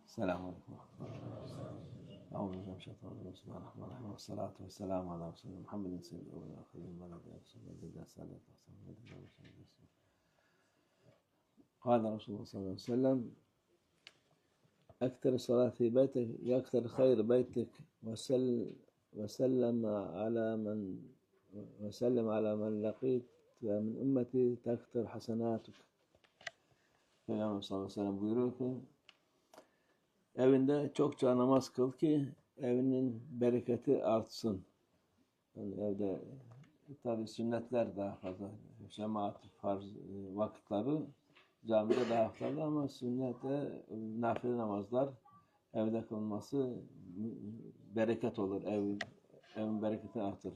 Selamünaleyküm. Euzubillahimineşşeytanirracim. Bismillahirrahmanirrahim. Vessalatu vesselamu ala Resulina Muhammedin seyyidil evvelin ve ahirin ve la ilahe illallah. Kâle Resulullah sallallahu aleyhi ve sellem ekter salat fi beytik yekter hayr beytik ve sellem ala men laqit ve min ümmeti tekter hasenatuk. Peygamber sallallahu aleyhi ve sellem buyuruyor ki evinde çokça namaz kıl ki evinin bereketi artsın. Yani evde tabi sünnetler daha fazla, cemaat farz vakitleri camide daha fazla ama sünnette nafile namazlar evde kılınması bereket olur. Evin bereketi artır.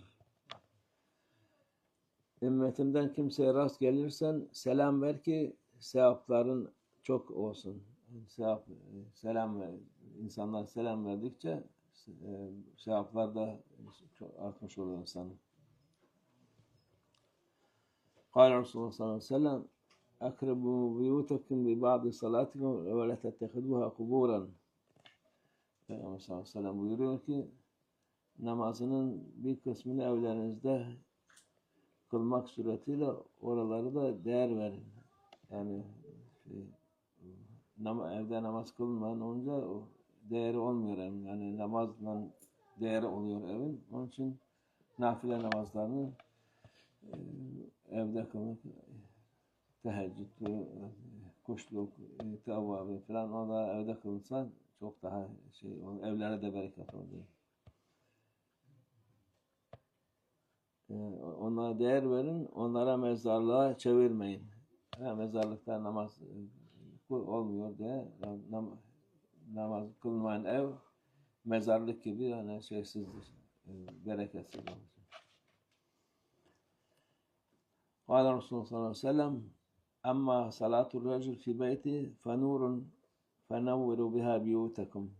Ümmetimden kimseye rast gelirsen selam ver ki sevapların çok olsun. İnsanlar selam verdikçe sevaplar da artmış oluyor insanın. Kâle Resulullah sallallahu aleyhi ve sellem akribu buyutakum bi ba'di salatikum ve la tettehiduha kuburan. Peygamber sallallahu aleyhi ve sellem buyuruyor ki namazının bir kısmını evlerinizde kılmak suretiyle oraları da değer verin. Yani evde namaz kılmayan olunca o değeri olmuyor evin. Yani namazla değeri oluyor evin. Onun için nafile namazlarını evde kılmak, teheccüd, kuşluk, tevvabı falan o da evde kılınsa çok daha evlere de bereket oluyor. Onlara değer verin, onlara mezarlığa çevirmeyin. Mezarlıkta namaz olmuyor diye namaz kılmayan ev mezarlık gibi yani şeysizdir, bereketsiz olur. Kâle Resulullah sallallahu aleyhi ve sellem amma salatul racul fi beyti fenurun fenevviru biha biyutakum.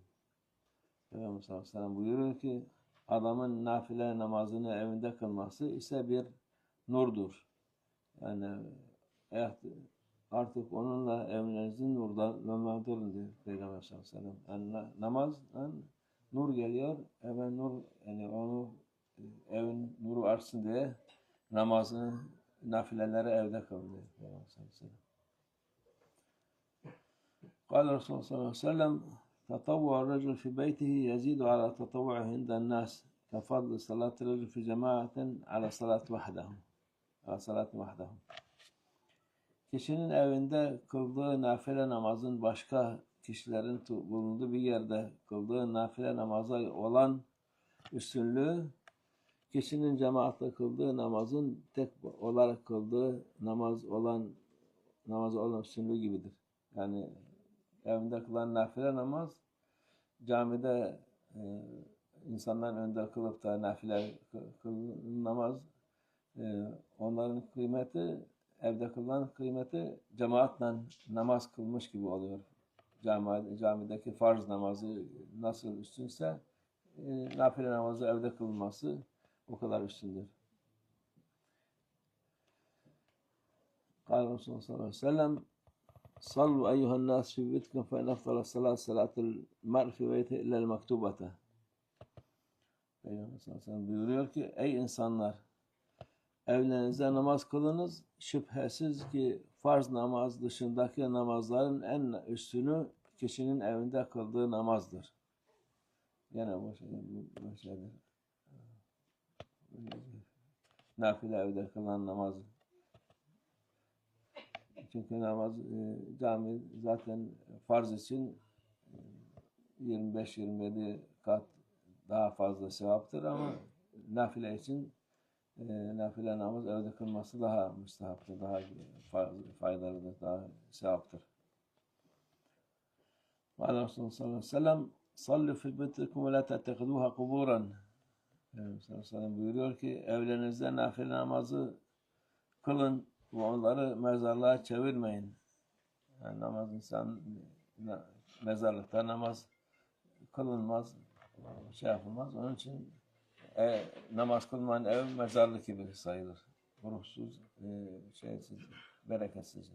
Peygamber sallallahu aleyhi ve sellem buyuruyor ki adamın nafile namazını evinde kılması ise bir nurdur. Yani artık onunla evinizin nurlandırın diyor Peygamber sallallahu aleyhi ve sellem. Yani namazdan nur geliyor, hemen nur yani onu evin nuru artsın diye namazını nafileleri evde kılın diyor Peygamber sallallahu aleyhi ve sellem. Kâle Resulullah sallallahu aleyhi ve sellem tatavvu'ar racul fi beytihi yezidu ala tatavvu'u hinden nas kefadlı salatı racul fi cemaatin ala salati vahdahum. Ala salati vahdahum. Kişinin evinde kıldığı nafile namazın başka kişilerin bulunduğu bir yerde kıldığı nafile namaza olan üstünlüğü, kişinin cemaatle kıldığı namazın tek olarak kıldığı namaz olan üstünlüğü gibidir. Yani evinde kılan nafile namaz, camide insanların önünde kılıp da nafile namaz, onların kıymeti, evde kılınan kıymeti cemaatle namaz kılmış gibi oluyor. Camideki farz namazı nasıl üstünse nafile namazı evde kılınması o kadar üstündür. Kâle Resulullah sallallahu aleyhi ve sellem sallu eyyuhen nâs fi beytikum fe enefdala salatul mer fi beyti illel mektubete. Peygamber sallallahu aleyhi ve sellem buyuruyor ki ey insanlar evlerinizde namaz kılınız. Şüphesiz ki farz namaz dışındaki namazların en üstünü kişinin evinde kıldığı namazdır. Yine bu şeydir. Nafile evde kılan namaz. Çünkü namaz cami zaten farz için 25-27 kat daha fazla sevaptır ama nafile için nafile namaz evde kılması daha müstehaptır, daha faydalıdır, daha sevaptır. Ve Resulullah sallallahu aleyhi ve sellem sallu fi beytikum ve la tettehiduha kuburan. Sallallahu aleyhi ve sellem buyuruyor ki evlerinizde nafile namazı kılın ve onları mezarlığa çevirmeyin. Yani mezarlıkta namaz kılınmaz, yapılmaz. Onun için namaz kılmayan ev mezarlık gibi sayılır. Ruhsuz, bereketsiz.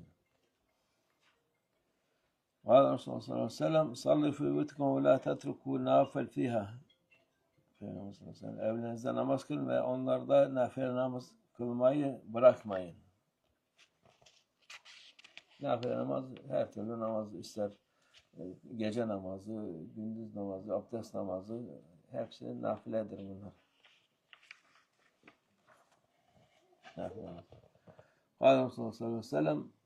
قال Resulullah sallallahu aleyhi ve sellem salli fi buyutikum ve la tetruku nafil fiha. Peygamber sallallahu aleyhi ve sellem evlerinizde namaz kılın ve onlarda nafile namaz kılmayı bırakmayın. Nafile namaz her türlü namaz ister gece namazı, gündüz namazı, abdest namazı hepsi nafiledir bunlar. Nafile namaz. قال Resulullah sallallahu aleyhi ve sellem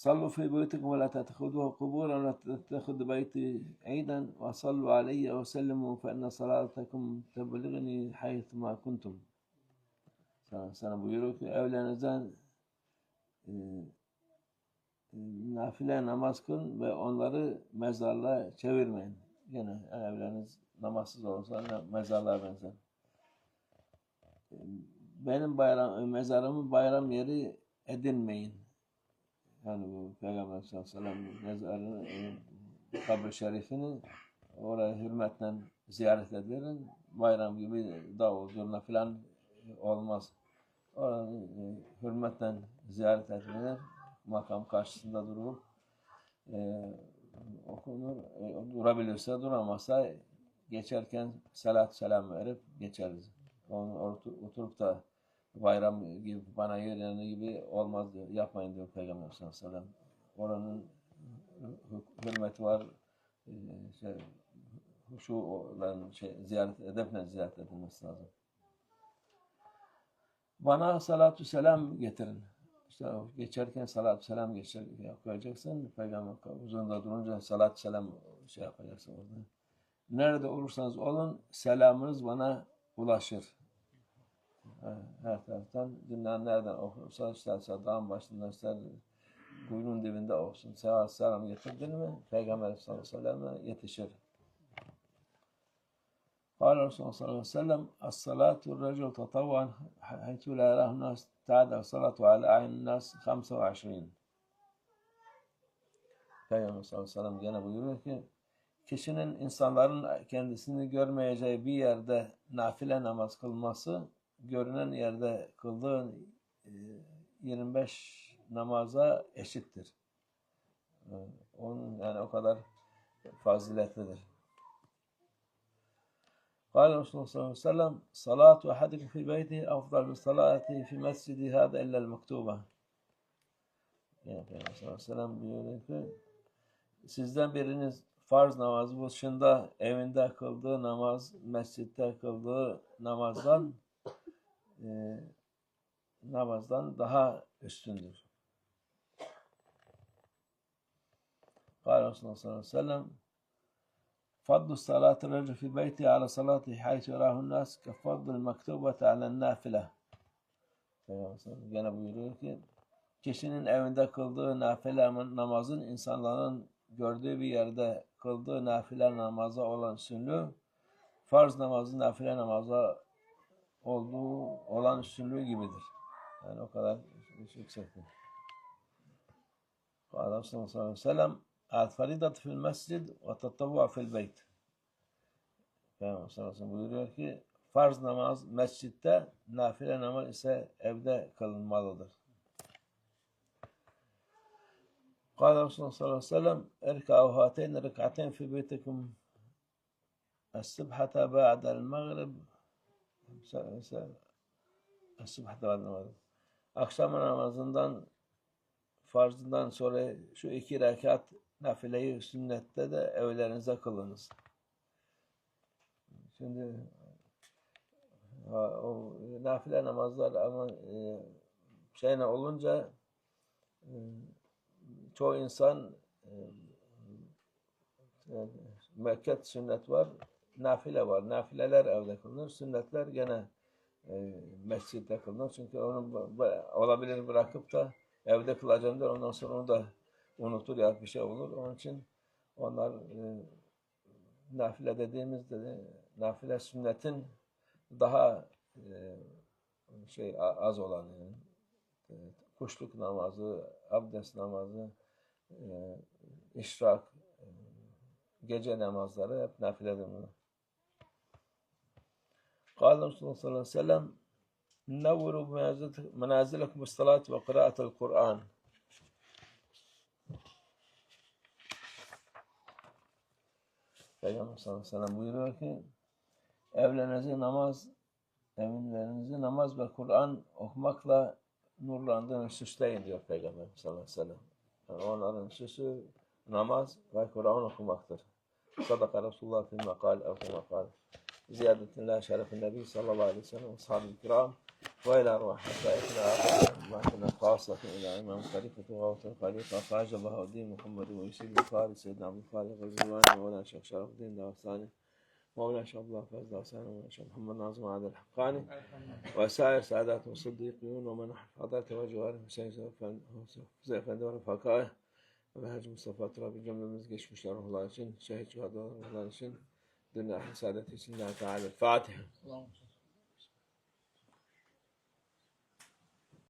صلوا في بيوتكم ولا تتخذوها قبورا ولا تتخذوا بيتي عيدا وصلوا علي وسلموا فإن صلاتكم تبلغني حيث ما كنتم. Sana buyuruyor ki evlerinizden nafile namaz kılın ve onları mezarlığa çevirmeyin. Yine evleriniz namazsız olursa mezarlığa benzer. Benim mezarımı bayram yeri edinmeyin. Yani bu Peygamber sallallahu aleyhi ve sellem mezarını, kabr-i şerifini oraya hürmetle ziyaret edilir. Bayram gibi davul zurna filan olmaz. Orada hürmetle ziyaret edilir. Makam karşısında durulup okunur. Durabilirse duramazsa geçerken salat selam verip geçeriz. Onu oturup da bayram gibi bana yönelik gibi olmaz diyor. Yapmayın diyor Peygamber sallallahu aleyhi ve sellem. Oranın hürmeti var. Huşu'dan edeple ziyaret edilmesi lazım. Bana salatü selam getirin. İşte geçerken salatü selam yapacaksın. Peygamber huzurunda durunca salatü selam yapacaksın orada. Nerede olursanız olun selamınız bana ulaşır. Her taraftan dünyanın nereden okursa isterse dağın başında ister kuyunun dibinde olsun. Selam getirdin mi Peygamber sallallahu aleyhi ve sellem'e yetişir. قال Resulullah sallallahu aleyhi ve sellem as-salatu racul tatavvan haythu la yarahu nas ta'da salatu ala a'yun nas 25. Peygamber sallallahu aleyhi ve sellem gene buyuruyor ki kişinin insanların kendisini görmeyeceği bir yerde nafile namaz kılması görünen yerde kıldığı 25 namaza eşittir. Onun yani o kadar faziletlidir. قال Resulullah sallallahu aleyhi ve sellem salatu ahadikum fi beyti afdal min salati fi mescidi hada illa el-mektuba. Yani Peygamber sallallahu aleyhi ve sellem buyuruyor ki sizden biriniz farz namazı dışında evinde kıldığı namaz, mescitte kıldığı namazdan daha üstündür. قال Resulullah sallallahu aleyhi ve sellem fadlu salati racul fi beyti ala salati haythu yarahu'n nas ka fadlul mektubati ale'n nafile. Gene buyuruyor ki kişinin evinde kıldığı nafile namazın insanların gördüğü bir yerde kıldığı nafile namaza olan üstünlüğü farz namazın nafile namaza olan üstünlüğü gibidir. Yani o kadar yüksektir. Kâle Resulullah sallallahu aleyhi ve sellem el-faridatu fil mescid ve tatavvu fil beyt. Peygamber sallallahu aleyhi ve sellem buyuruyor ki farz namaz mescitte, nafile namaz ise evde kılınmalıdır. Kâle Resulullah sallallahu aleyhi ve sellem erka'u hâteyn rek'ateyn fi beytikum es-subhata ba'del mağrib akşam namazından farzından sonra şu 2 rekat nafileyi sünnette de evlerinize kılınız. Şimdi o nafile namazlar ama şeyine olunca çoğu insan müekket sünnet var, nafile var. Nafileler evde kılınır, sünnetler gene mescitte kılınır. Çünkü onu olabilir bırakıp da evde kılacağım der, ondan sonra onu da unutur ya bir şey olur. Onun için onlar nafile dediğimizde nafile sünnetin daha az olan yani. Kuşluk namazı, abdest namazı, işrak, gece namazları hep nafiledir bunlar. Kâle Resulullah sallallahu aleyhi ve sellem nevvuru menazilekum bis-salati ve kıraatil Kur'an. Peygamber sallallahu aleyhi ve sellem buyuruyor ki evinlerinizi namaz ve Kur'an okumakla nurlandırın, süsleyin diyor Peygamber sallallahu aleyhi ve sellem. Yani onların süsü namaz ve Kur'an okumaktır. Sadaka Resulullah fil mekal ev kema kal. Ziyadetillah şerefin Nebi sallallahu aleyhi ve sellem ashabi kiram ve ila ruh hasayetina ahmetine khasatın ila imam halifeti gavtel halife Hacı Bahaddin Muhammed ve Yusuf Bukhari Seyyidina Abdülhalik Rızvani ve Mevlana Şeyh Şerafeddin Dağıstani مولانا شيخ عبد الله فاز دعسان ومولانا شيخ محمد ناظم عادل الحقاني وسائر سعادات والصديقين ومن حضرت وجوارهم حسين Zeyefendi Fakaya ve Hacı Mustafa Turabi cümlemiz geçmişler ruhlar için, şehit şuhadalar ruhlar için, dünya saadet için, Teala Fatiha.